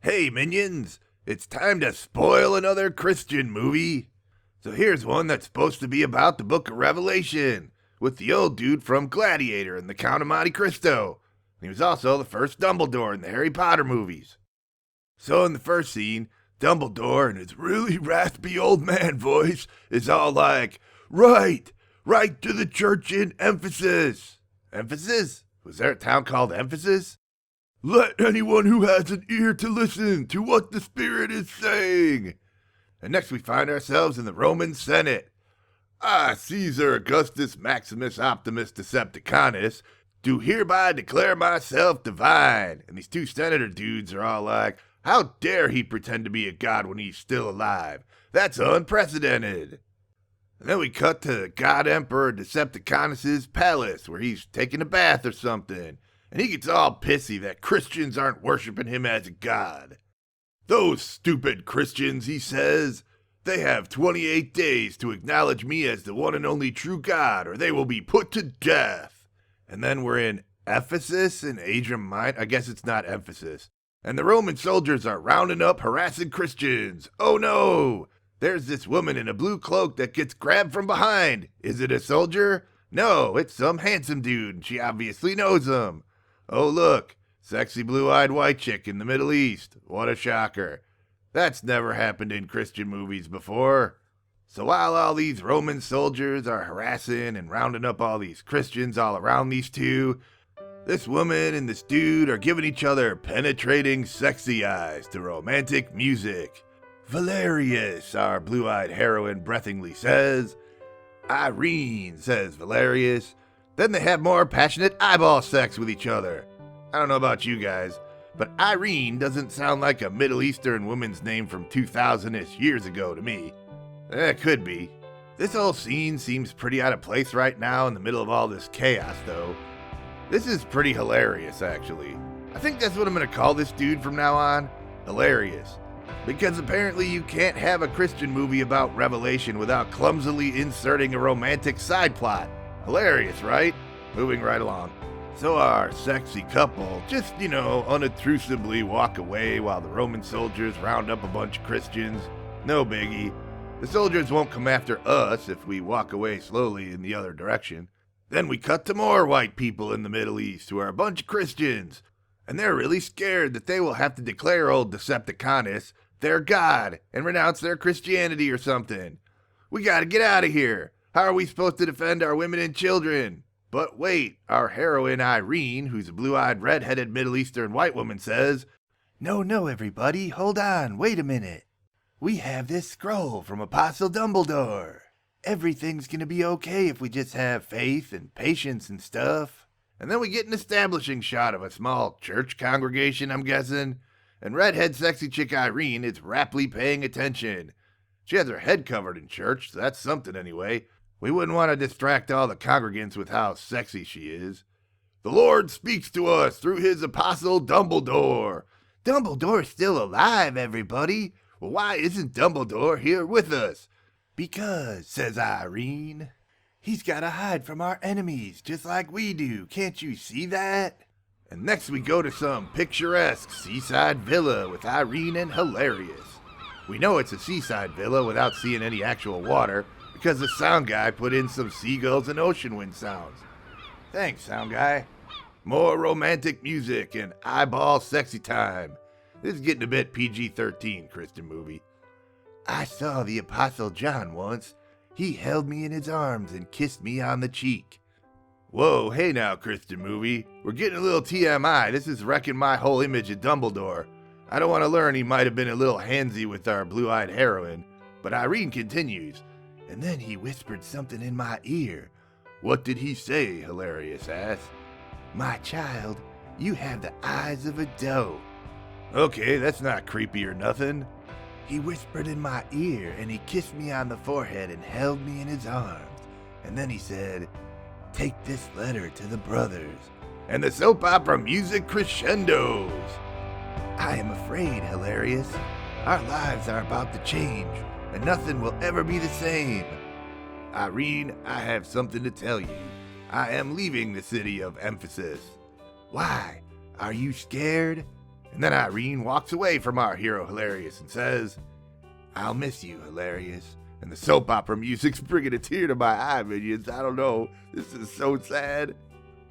Hey minions, it's time to spoil another Christian movie. So here's one that's supposed to be about the book of Revelation, with the old dude from Gladiator and the Count of Monte Cristo. He was also the first Dumbledore in the Harry Potter movies. So in the first scene, Dumbledore in his really raspy old man voice is all like, Right to the church in Ephesus. Ephesus? Was there a town called Ephesus? Let anyone who has an ear to listen to what the Spirit is saying. And next we find ourselves in the Roman Senate. I, Caesar Augustus Maximus Optimus Decepticanus, do hereby declare myself divine. And these two senator dudes are all like, how dare he pretend to be a god when he's still alive? That's unprecedented. And then we cut to God Emperor Decepticanus' palace where he's taking a bath or something. And he gets all pissy that Christians aren't worshiping him as a god. Those stupid Christians, he says, they have 28 days to acknowledge me as the one and only true God, or they will be put to death. And then we're in Ephesus in Asia Minor. I guess it's not Ephesus. And the Roman soldiers are rounding up harassing Christians. Oh no! There's this woman in a blue cloak that gets grabbed from behind. Is it a soldier? No, it's some handsome dude, and she obviously knows him. Oh look, sexy blue-eyed white chick in the Middle East. What a shocker. That's never happened in Christian movies before. So while all these Roman soldiers are harassing and rounding up all these Christians all around these two, this woman and this dude are giving each other penetrating sexy eyes to romantic music. Valerius, our blue-eyed heroine breathingly says. Irene, says Valerius. Then they have more passionate eyeball sex with each other. I don't know about you guys, but Irene doesn't sound like a Middle Eastern woman's name from 2000-ish years ago to me. It could be. This whole scene seems pretty out of place right now in the middle of all this chaos, though. This is pretty hilarious, actually. I think that's what I'm going to call this dude from now on. Hilarious. Because apparently you can't have a Christian movie about Revelation without clumsily inserting a romantic side plot. Hilarious, right? Moving right along. So our sexy couple just, unobtrusively walk away while the Roman soldiers round up a bunch of Christians. No biggie. The soldiers won't come after us if we walk away slowly in the other direction. Then we cut to more white people in the Middle East who are a bunch of Christians. And they're really scared that they will have to declare old Decepticanus their god and renounce their Christianity or something. We gotta get out of here. How are we supposed to defend our women and children? But wait, our heroine Irene, who's a blue-eyed, red-headed Middle Eastern white woman, says, No, everybody, hold on, wait a minute. We have this scroll from Apostle Dumbledore. Everything's gonna be okay if we just have faith and patience and stuff. And then we get an establishing shot of a small church congregation, I'm guessing, and redhead sexy chick Irene is raptly paying attention. She has her head covered in church, so that's something anyway. We wouldn't want to distract all the congregants with how sexy she is. The Lord speaks to us through his apostle Dumbledore. Dumbledore's still alive, everybody. Well, why isn't Dumbledore here with us? Because, says Irene, he's got to hide from our enemies just like we do. Can't you see that? And next we go to some picturesque seaside villa with Irene and Hilarious. We know it's a seaside villa without seeing any actual water, because the sound guy put in some seagulls and ocean wind sounds. Thanks, sound guy. More romantic music and eyeball sexy time. This is getting a bit PG-13 Christian movie. I saw the Apostle John once. He held me in his arms and kissed me on the cheek. Whoa, hey now, Christian movie. We're getting a little TMI. This is wrecking my whole image of Dumbledore. I don't want to learn he might have been a little handsy with our blue-eyed heroine. But Irene continues. And then he whispered something in my ear. What did he say? Hilarious asked. My child, you have the eyes of a doe. Okay, that's not creepy or nothing. He whispered in my ear and he kissed me on the forehead and held me in his arms. And then he said, take this letter to the brothers. And the soap opera music crescendos. I am afraid, Hilarious. Our lives are about to change. And nothing will ever be the same. Irene, I have something to tell you. I am leaving the city of Ephesus. Why? Are you scared? And then Irene walks away from our hero Hilarious and says, "I'll miss you, Hilarious." And the soap opera music's bringing a tear to my eye, minions. I don't know. This is so sad.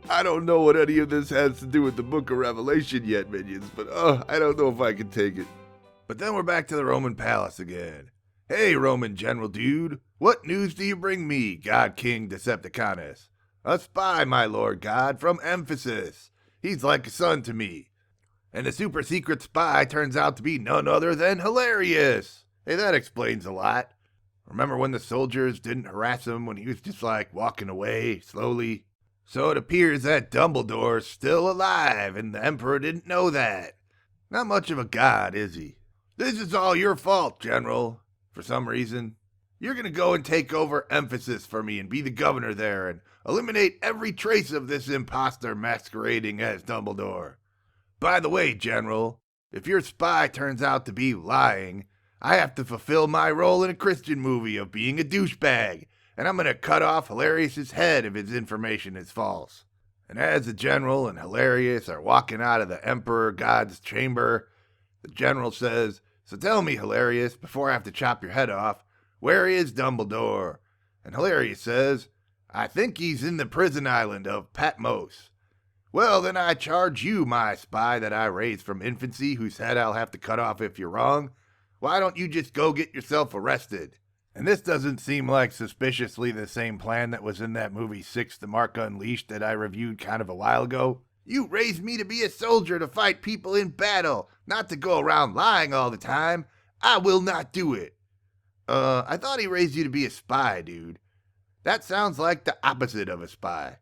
I don't know what any of this has to do with the Book of Revelation yet, minions, but I don't know if I can take it. But then we're back to the Roman palace again. "Hey, Roman general dude, what news do you bring me, God King Decepticonus?" "A spy, my lord God, from Emphasis. He's like a son to me." And the super secret spy turns out to be none other than Hilarious. Hey, that explains a lot. Remember when the soldiers didn't harass him when he was just like walking away slowly? So it appears that Dumbledore's still alive and the Emperor didn't know that. Not much of a god, is he? "This is all your fault, General. For some reason, you're gonna go and take over Emphasis for me and be the governor there and eliminate every trace of this imposter masquerading as Dumbledore. By the way, General, if your spy turns out to be lying, I have to fulfill my role in a Christian movie of being a douchebag, and I'm gonna cut off Hilarious's head if his information is false." And as the General and Hilarious are walking out of the Emperor God's chamber, the General says, "So tell me, Hilarious, before I have to chop your head off, where is Dumbledore?" And Hilarious says, "I think he's in the prison island of Patmos." "Well, then I charge you, my spy that I raised from infancy, whose head I'll have to cut off if you're wrong. Why don't you just go get yourself arrested?" And this doesn't seem like suspiciously the same plan that was in that movie 6 The Mark Unleashed that I reviewed kind of a while ago. "You raised me to be a soldier to fight people in battle, not to go around lying all the time. I will not do it." I thought he raised you to be a spy, dude. That sounds like the opposite of a spy.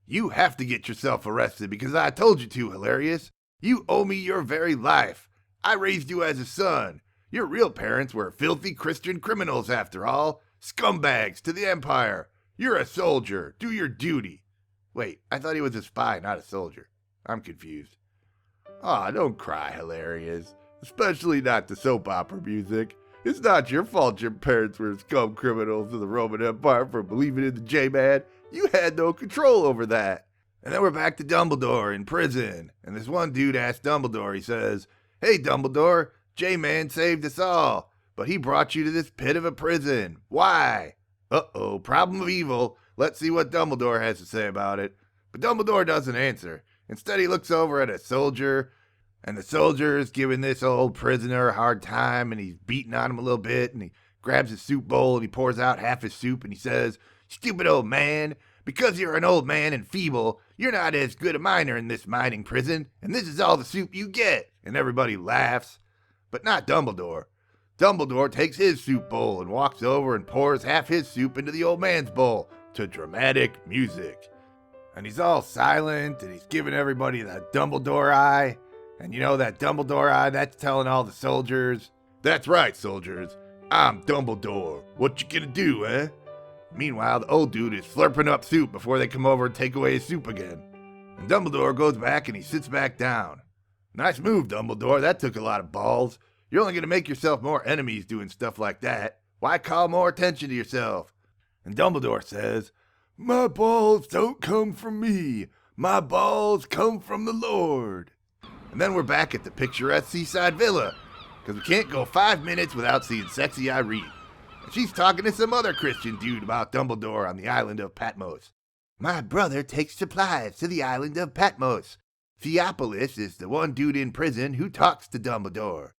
"You have to get yourself arrested because I told you to, Hilarious. You owe me your very life. I raised you as a son. Your real parents were filthy Christian criminals after all. Scumbags to the Empire. You're a soldier. Do your duty." Wait, I thought he was a spy, not a soldier. I'm confused. Aw, don't cry, Hilarious. Especially not the soap opera music. It's not your fault your parents were scum criminals of the Roman Empire for believing in the J-Man. You had no control over that. And then we're back to Dumbledore in prison. And this one dude asks Dumbledore, he says, "Hey, Dumbledore, J-Man saved us all, but he brought you to this pit of a prison. Why?" Uh-oh, problem of evil. Let's see what Dumbledore has to say about it. But Dumbledore doesn't answer. Instead, he looks over at a soldier, and the soldier is giving this old prisoner a hard time, and he's beating on him a little bit, and he grabs his soup bowl, and he pours out half his soup, and he says, "Stupid old man, because you're an old man and feeble, you're not as good a miner in this mining prison, and this is all the soup you get." And everybody laughs. But not Dumbledore. Dumbledore takes his soup bowl and walks over and pours half his soup into the old man's bowl to dramatic music. And he's all silent, and he's giving everybody that Dumbledore eye. And you know that Dumbledore eye, that's telling all the soldiers, "That's right, soldiers. I'm Dumbledore. What you gonna do, eh?" Meanwhile, the old dude is slurping up soup before they come over and take away his soup again. And Dumbledore goes back and he sits back down. "Nice move, Dumbledore. That took a lot of balls. You're only going to make yourself more enemies doing stuff like that. Why call more attention to yourself?" And Dumbledore says, "My balls don't come from me. My balls come from the Lord." And then we're back at the picturesque seaside villa, because we can't go 5 minutes without seeing sexy Irene. And she's talking to some other Christian dude about Dumbledore on the island of Patmos. "My brother takes supplies to the island of Patmos. Theopolis is the one dude in prison who talks to Dumbledore."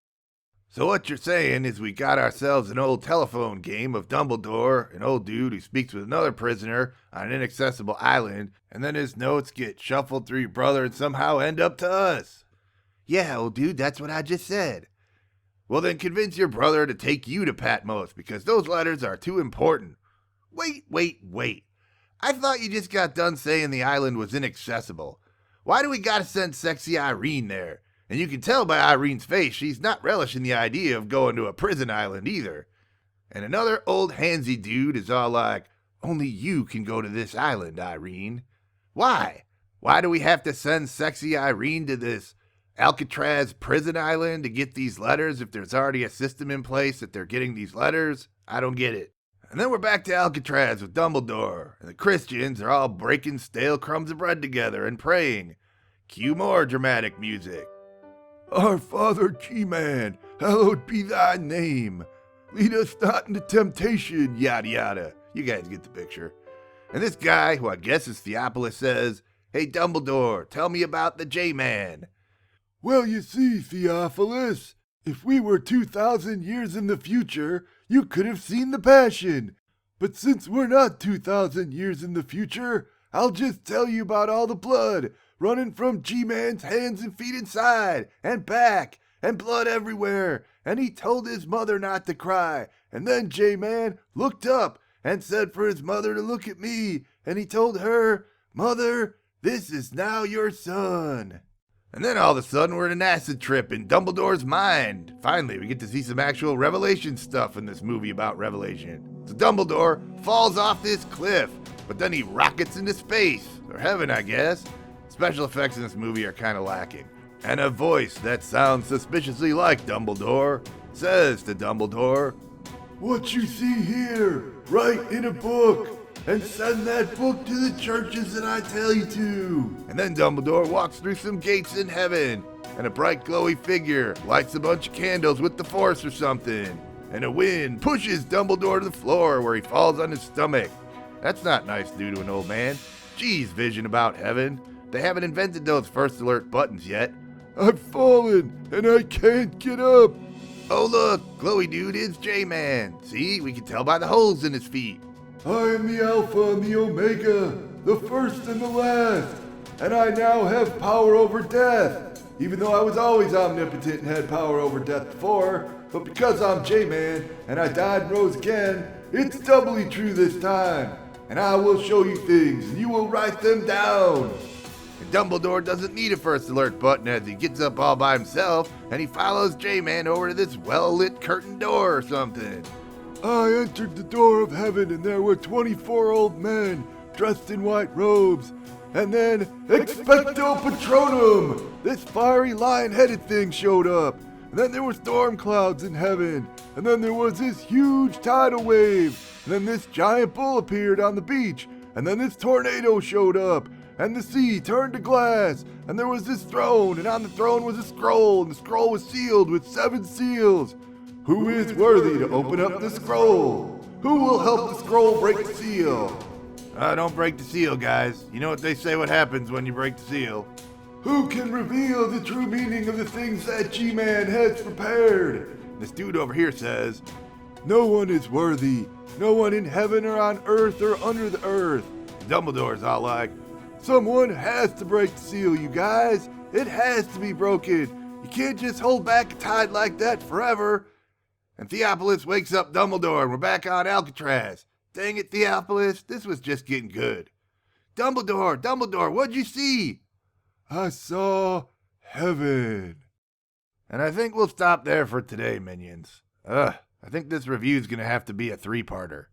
So what you're saying is we got ourselves an old telephone game of Dumbledore, an old dude who speaks with another prisoner on an inaccessible island, and then his notes get shuffled through your brother and somehow end up to us. "Yeah, old dude, that's what I just said." "Well, then convince your brother to take you to Patmos, because those letters are too important." Wait. I thought you just got done saying the island was inaccessible. Why do we gotta send sexy Irene there? And you can tell by Irene's face she's not relishing the idea of going to a prison island either. And another old handsy dude is all like, "Only you can go to this island, Irene." Why? Why do we have to send sexy Irene to this Alcatraz prison island to get these letters if there's already a system in place that they're getting these letters? I don't get it. And then we're back to Alcatraz with Dumbledore, and the Christians are all breaking stale crumbs of bread together and praying. Cue more dramatic music. Our Father G-Man, hallowed be thy name. Lead us not into temptation, yada yada. You guys get the picture. And this guy, who I guess is Theophilus, says, "Hey Dumbledore, tell me about the J-Man." Well, you see, Theophilus, if we were 2,000 years in the future, you could have seen the Passion. But since we're not 2,000 years in the future, I'll just tell you about all the blood running from G-Man's hands and feet inside and back, and blood everywhere. And he told his mother not to cry. And then J-Man looked up and said for his mother to look at me. And he told her, "Mother, this is now your son." And then all of a sudden we're in an acid trip in Dumbledore's mind. Finally, we get to see some actual Revelation stuff in this movie about Revelation. So Dumbledore falls off this cliff, but then he rockets into space, or heaven, I guess. Special effects in this movie are kind of lacking. And a voice that sounds suspiciously like Dumbledore says to Dumbledore, "What you see here, write in a book, and send that book to the churches that I tell you to." And then Dumbledore walks through some gates in heaven, and a bright glowy figure lights a bunch of candles with the Force or something. And a wind pushes Dumbledore to the floor where he falls on his stomach. That's not nice to do to an old man. Geez, Vision about heaven. They haven't invented those first alert buttons yet. "I've fallen, and I can't get up." Oh look, glowy dude is J-Man. See, we can tell by the holes in his feet. "I am the Alpha and the Omega, the first and the last, and I now have power over death, even though I was always omnipotent and had power over death before. But because I'm J-Man, and I died and rose again, it's doubly true this time. And I will show you things, and you will write them down." And Dumbledore doesn't need a first alert button as he gets up all by himself, and he follows J-Man over to this well-lit curtain door or something. "I entered the door of heaven, and there were 24 old men dressed in white robes. And then, expecto patronum, this fiery lion-headed thing showed up. And then there were storm clouds in heaven. And then there was this huge tidal wave. And then this giant bull appeared on the beach. And then this tornado showed up. And the sea turned to glass. And there was this throne, and on the throne was a scroll, and the scroll was sealed with 7 seals. Who is worthy to open up the scroll? Who will help the scroll break the seal?" Don't break the seal, guys. You know what they say what happens when you break the seal. "Who can reveal the true meaning of the things that G-Man has prepared?" This dude over here says, "No one is worthy. No one in heaven or on earth or under the earth." Dumbledore's all like, "Someone has to break the seal, you guys. It has to be broken. You can't just hold back a tide like that forever." And Theophilus wakes up Dumbledore, and we're back on Alcatraz. Dang it, Theophilus, this was just getting good. Dumbledore, what'd you see? "I saw heaven." And I think we'll stop there for today, minions. I think this review's gonna have to be a 3-parter.